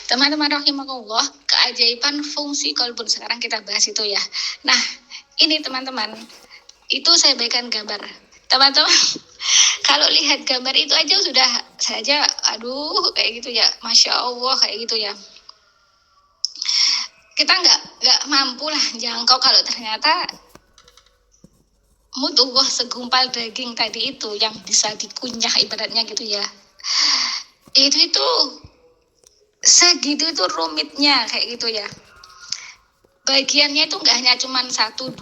Teman-teman rahimakumullah, keajaiban fungsi kolbun. Sekarang kita bahas itu ya. Nah, ini teman-teman, itu saya berikan gambar. Teman-teman, kalau lihat gambar itu aja sudah saja, aduh kayak gitu ya, Masya Allah kayak gitu ya. Kita nggak mampu lah jangkau kalau ternyata mutuh segumpal daging tadi itu yang bisa dikunyah ibaratnya gitu ya. Itu segitu itu rumitnya kayak gitu ya. Bagiannya itu nggak hanya cuma 1, 2,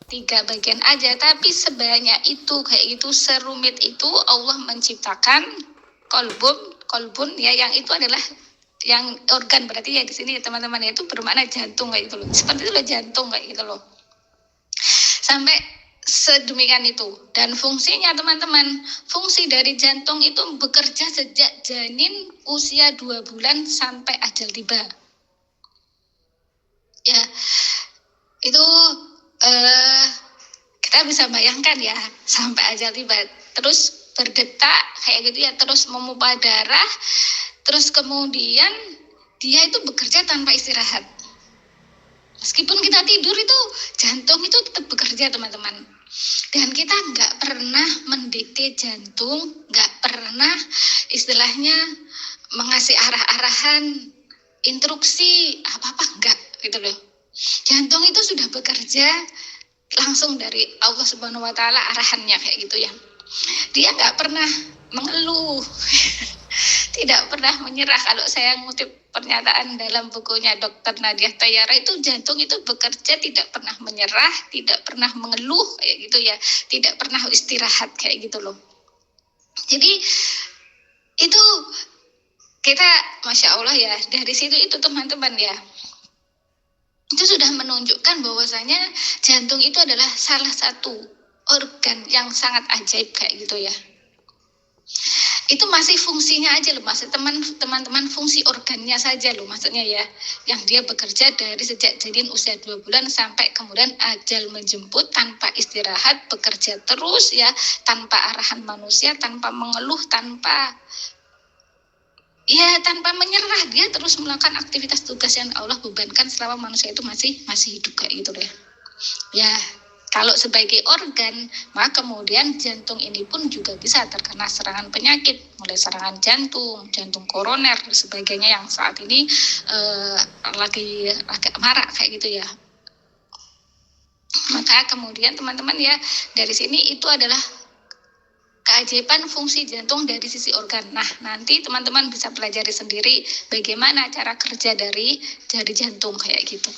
3 bagian aja, tapi sebanyak itu kayak gitu, serumit itu Allah menciptakan kolbun ya, yang itu adalah yang organ, berarti ya di sini ya teman-teman ya, itu bermakna jantung kayak gitu loh. Seperti itu loh, jantung kayak gitu loh. Sampai sedemikian itu. Dan fungsinya teman-teman, fungsi dari jantung itu bekerja sejak janin usia 2 bulan sampai ajal tiba. Ya, itu kita bisa bayangkan ya, sampai ajal tiba. Terus berdetak kayak gitu ya, terus memompa darah, terus kemudian dia itu bekerja tanpa istirahat. Meskipun kita tidur itu jantung itu tetap bekerja teman-teman. Dan kita nggak pernah mendikte jantung, nggak pernah istilahnya mengasih arah-arahan, instruksi apa-apa, nggak gitu loh. Jantung itu sudah bekerja langsung dari Allah Subhanahu Wa Taala, arahannya kayak gitu ya. Dia nggak pernah mengeluh, tidak pernah menyerah. Kalau saya ngutip pernyataan dalam bukunya Dr. Nadia Tayara, itu jantung itu bekerja tidak pernah menyerah, tidak pernah mengeluh kayak gitu ya, tidak pernah istirahat kayak gitu loh. Jadi itu kita Masya Allah ya, dari situ itu teman-teman ya, itu sudah menunjukkan bahwasanya jantung itu adalah salah satu organ yang sangat ajaib kayak gitu ya. Itu masih fungsinya aja loh, maksud teman-teman fungsi organnya saja loh maksudnya ya, yang dia bekerja dari sejak janin usia 2 bulan sampai kemudian ajal menjemput, tanpa istirahat, bekerja terus ya, tanpa arahan manusia, tanpa mengeluh, tanpa menyerah, dia terus melakukan aktivitas tugas yang Allah bebankan selama manusia itu masih hidup kayak gitu deh. Ya, kalau sebagai organ, maka kemudian jantung ini pun juga bisa terkena serangan penyakit, mulai serangan jantung, jantung koroner, dan sebagainya yang saat ini lagi agak marak kayak gitu ya. Maka kemudian teman-teman ya, dari sini itu adalah keajaiban fungsi jantung dari sisi organ. Nah, nanti teman-teman bisa pelajari sendiri bagaimana cara kerja dari jari jantung kayak gitu.